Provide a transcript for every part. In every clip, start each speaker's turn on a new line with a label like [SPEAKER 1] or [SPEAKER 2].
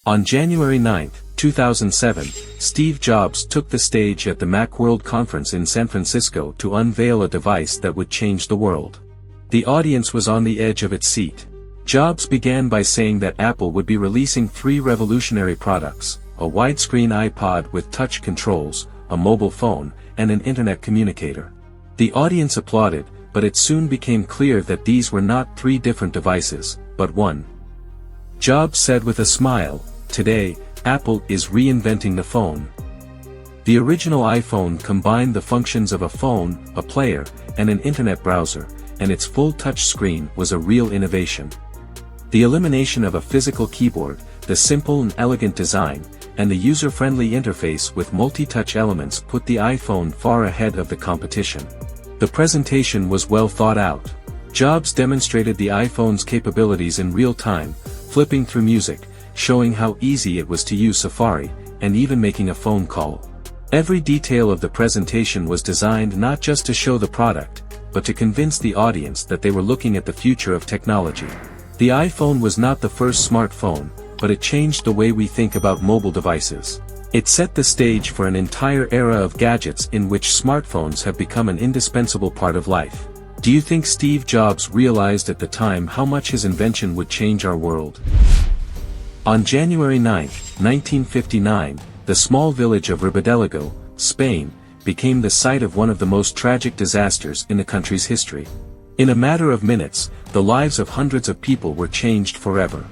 [SPEAKER 1] On January 9, 2007, Steve Jobs took the stage at the Macworld conference in San Francisco to unveil a device that would change the world. The audience was on the edge of its seat. Jobs began by saying that Apple would be releasing 3 revolutionary products: a widescreen iPod with touch controls, a mobile phone, and an internet communicator. The audience applauded, but it soon became clear that these were not 3 different devices, but one. Jobs said with a smile, "Today, Apple is reinventing the phone." The original iPhone combined the functions of a phone, a player, and an internet browser, and its full touch screen was a real innovation. The elimination of a physical keyboard, the simple and elegant design, and the user-friendly interface with multi-touch elements put the iPhone far ahead of the competition. The presentation was well thought out. Jobs demonstrated the iPhone's capabilities in real time, flipping through music, showing how easy it was to use Safari, and even making a phone call. Every detail of the presentation was designed not just to show the product, but to convince the audience that they were looking at the future of technology. The iPhone was not the first smartphone, but it changed the way we think about mobile devices. It set the stage for an entire era of gadgets in which smartphones have become an indispensable part of life. Do you think Steve Jobs realized at the time how much his invention would change our world? On January 9, 1959, the small village of Ribadelago, Spain, became the site of one of the most tragic disasters in the country's history. In a matter of minutes, the lives of hundreds of people were changed forever.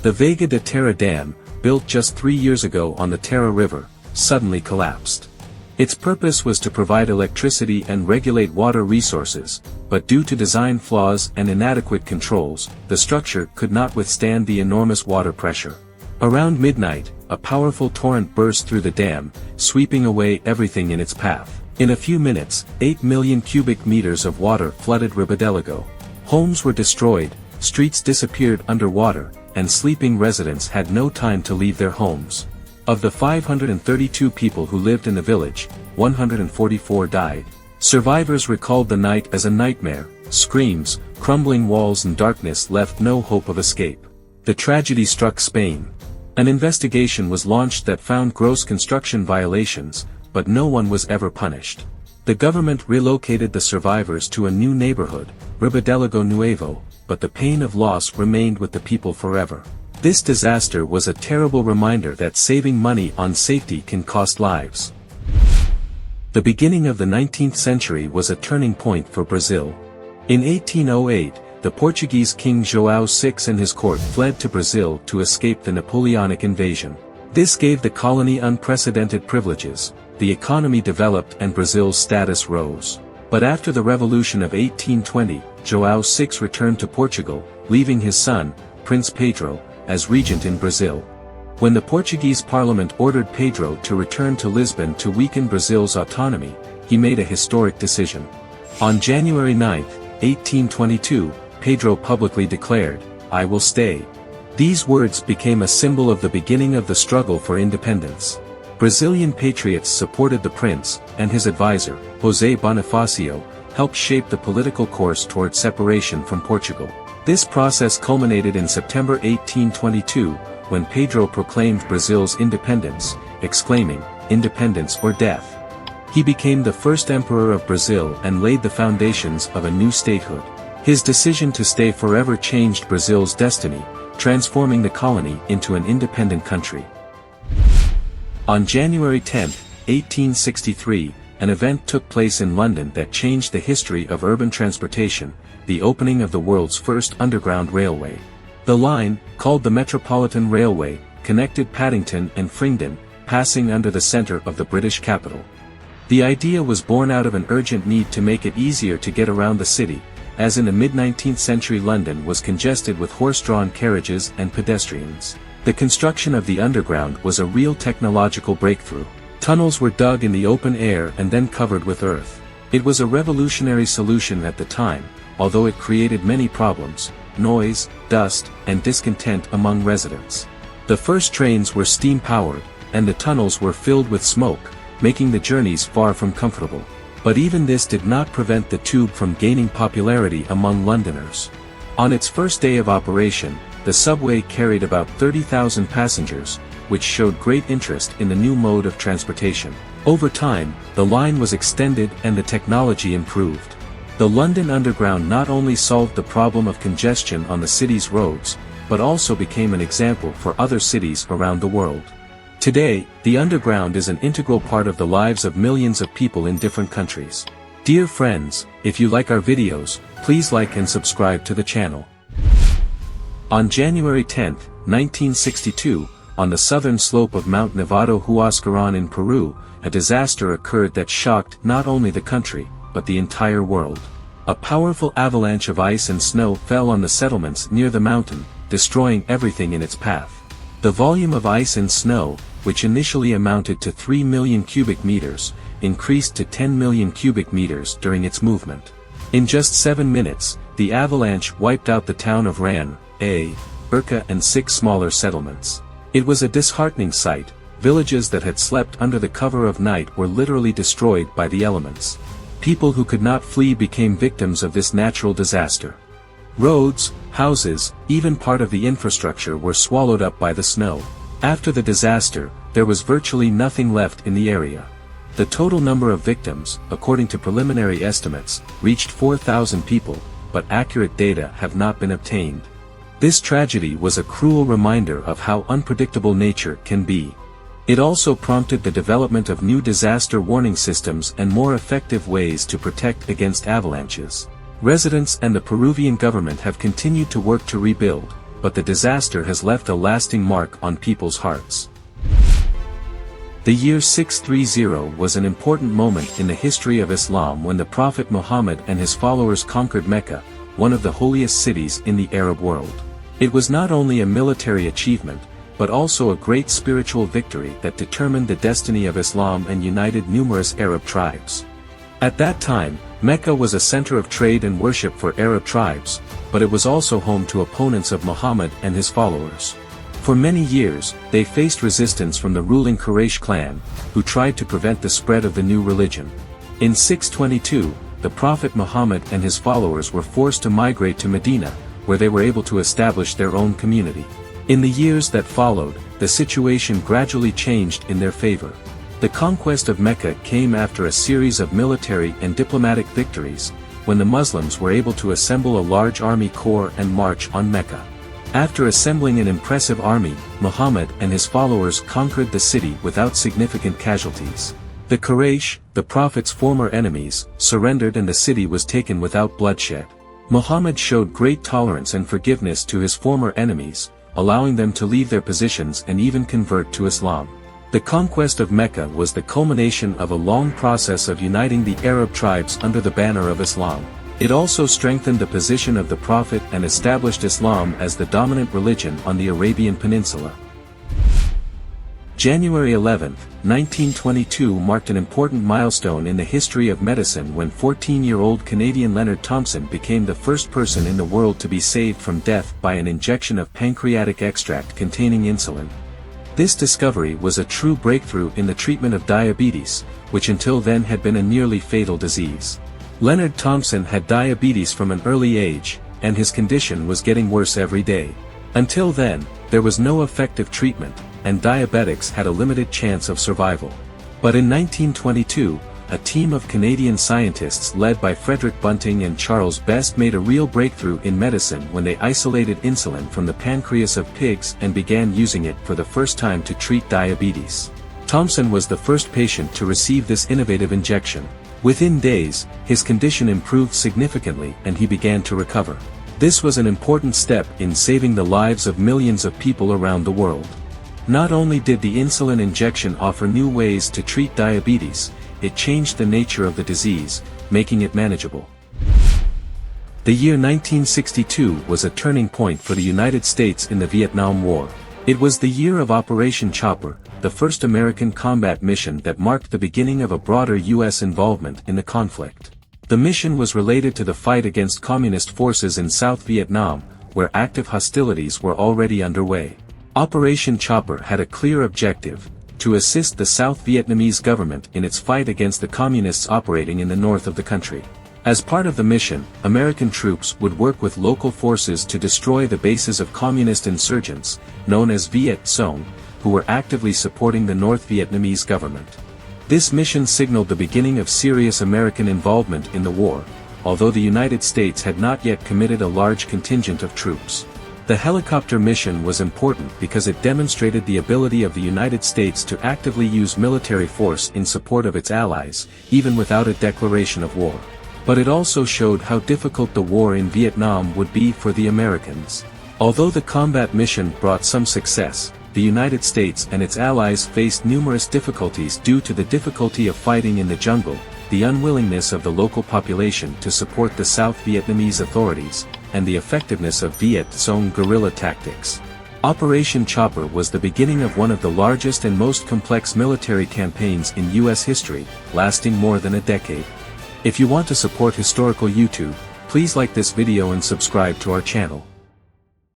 [SPEAKER 1] The Vega de Tera dam, built just 3 years ago on the Tera River, suddenly collapsed. Its purpose was to provide electricity and regulate water resources, but due to design flaws and inadequate controls, the structure could not withstand the enormous water pressure. Around midnight, a powerful torrent burst through the dam, sweeping away everything in its path. In a few minutes, 8 million cubic meters of water flooded Ribadelago. Homes were destroyed, streets disappeared underwater, and sleeping residents had no time to leave their homes. Of the 532 people who lived in the village, 144 died. Survivors recalled the night as a nightmare. Screams, crumbling walls and darkness left no hope of escape. The tragedy struck Spain. An investigation was launched that found gross construction violations, but no one was ever punished. The government relocated the survivors to a new neighborhood, Ribadelago Nuevo, but the pain of loss remained with the people forever. This disaster was a terrible reminder that saving money on safety can cost lives. The beginning of the 19th century was a turning point for Brazil. In 1808, the Portuguese King João VI and his court fled to Brazil to escape the Napoleonic invasion. This gave the colony unprecedented privileges, the economy developed and Brazil's status rose. But after the Revolution of 1820, João VI returned to Portugal, leaving his son, Prince Pedro, as regent in Brazil. When the Portuguese parliament ordered Pedro to return to Lisbon to weaken Brazil's autonomy, he made a historic decision. On January 9, 1822, Pedro publicly declared, "I will stay." These words became a symbol of the beginning of the struggle for independence. Brazilian patriots supported the prince, and his advisor, José Bonifácio, helped shape the political course toward separation from Portugal. This process culminated in September 1822, when Pedro proclaimed Brazil's independence, exclaiming, "Independence or death." He became the first emperor of Brazil and laid the foundations of a new statehood. His decision to stay forever changed Brazil's destiny, transforming the colony into an independent country. On January 10, 1863, an event took place in London that changed the history of urban transportation, the opening of the world's first underground railway. The line, called the Metropolitan Railway, connected Paddington and Fringden, passing under the center of the British capital. The idea was born out of an urgent need to make it easier to get around the city, as in the mid-19th century London was congested with horse-drawn carriages and pedestrians. The construction of the underground was a real technological breakthrough. Tunnels were dug in the open air and then covered with earth. It was a revolutionary solution at the time, although it created many problems: noise, dust, and discontent among residents. The first trains were steam-powered, and the tunnels were filled with smoke, making the journeys far from comfortable. But even this did not prevent the tube from gaining popularity among Londoners. On its first day of operation, the subway carried about 30,000 passengers, which showed great interest in the new mode of transportation. Over time, the line was extended and the technology improved. The London Underground not only solved the problem of congestion on the city's roads, but also became an example for other cities around the world. Today, the Underground is an integral part of the lives of millions of people in different countries. Dear friends, if you like our videos, please like and subscribe to the channel. On January 10, 1962, on the southern slope of Mount Nevado Huascarán in Peru, a disaster occurred that shocked not only the country, but the entire world. A powerful avalanche of ice and snow fell on the settlements near the mountain, destroying everything in its path. The volume of ice and snow, which initially amounted to 3 million cubic meters, increased to 10 million cubic meters during its movement. In just 7 minutes, the avalanche wiped out the town of Ran, Urca and 6 smaller settlements. It was a disheartening sight. Villages that had slept under the cover of night were literally destroyed by the elements. People who could not flee became victims of this natural disaster. Roads, houses, even part of the infrastructure were swallowed up by the snow. After the disaster, there was virtually nothing left in the area. The total number of victims, according to preliminary estimates, reached 4,000 people, but accurate data have not been obtained. This tragedy was a cruel reminder of how unpredictable nature can be. It also prompted the development of new disaster warning systems and more effective ways to protect against avalanches. Residents and the Peruvian government have continued to work to rebuild, but the disaster has left a lasting mark on people's hearts. The year 630 was an important moment in the history of Islam when the Prophet Muhammad and his followers conquered Mecca, one of the holiest cities in the Arab world. It was not only a military achievement, but also a great spiritual victory that determined the destiny of Islam and united numerous Arab tribes. At that time, Mecca was a center of trade and worship for Arab tribes, but it was also home to opponents of Muhammad and his followers. For many years, they faced resistance from the ruling Quraysh clan, who tried to prevent the spread of the new religion. In 622, the Prophet Muhammad and his followers were forced to migrate to Medina, where they were able to establish their own community. In the years that followed, the situation gradually changed in their favor. The conquest of Mecca came after a series of military and diplomatic victories, when the Muslims were able to assemble a large army corps and march on Mecca. After assembling an impressive army, Muhammad and his followers conquered the city without significant casualties. The Quraysh, the Prophet's former enemies, surrendered and the city was taken without bloodshed. Muhammad showed great tolerance and forgiveness to his former enemies, allowing them to leave their positions and even convert to Islam. The conquest of Mecca was the culmination of a long process of uniting the Arab tribes under the banner of Islam. It also strengthened the position of the Prophet and established Islam as the dominant religion on the Arabian Peninsula. January 11, 1922 marked an important milestone in the history of medicine when 14-year-old Canadian Leonard Thompson became the first person in the world to be saved from death by an injection of pancreatic extract containing insulin. This discovery was a true breakthrough in the treatment of diabetes, which until then had been a nearly fatal disease. Leonard Thompson had diabetes from an early age, and his condition was getting worse every day. Until then, there was no effective treatment, and diabetics had a limited chance of survival. But in 1922, a team of Canadian scientists led by Frederick Bunting and Charles Best made a real breakthrough in medicine when they isolated insulin from the pancreas of pigs and began using it for the first time to treat diabetes. Thompson was the first patient to receive this innovative injection. Within days, his condition improved significantly and he began to recover. This was an important step in saving the lives of millions of people around the world. Not only did the insulin injection offer new ways to treat diabetes, it changed the nature of the disease, making it manageable. The year 1962 was a turning point for the United States in the Vietnam War. It was the year of Operation Chopper, the first American combat mission that marked the beginning of a broader U.S. involvement in the conflict. The mission was related to the fight against communist forces in South Vietnam, where active hostilities were already underway. Operation Chopper had a clear objective: to assist the South Vietnamese government in its fight against the communists operating in the north of the country. As part of the mission, American troops would work with local forces to destroy the bases of communist insurgents, known as Viet Cong, who were actively supporting the North Vietnamese government. This mission signaled the beginning of serious American involvement in the war, although the United States had not yet committed a large contingent of troops. The helicopter mission was important because it demonstrated the ability of the United States to actively use military force in support of its allies, even without a declaration of war. But it also showed how difficult the war in Vietnam would be for the Americans. Although the combat mission brought some success, the United States and its allies faced numerous difficulties due to the difficulty of fighting in the jungle, the unwillingness of the local population to support the South Vietnamese authorities, and the effectiveness of Viet Cong guerrilla tactics. Operation Chopper was the beginning of one of the largest and most complex military campaigns in U.S. history, lasting more than a decade. If you want to support historical YouTube, please like this video and subscribe to our channel.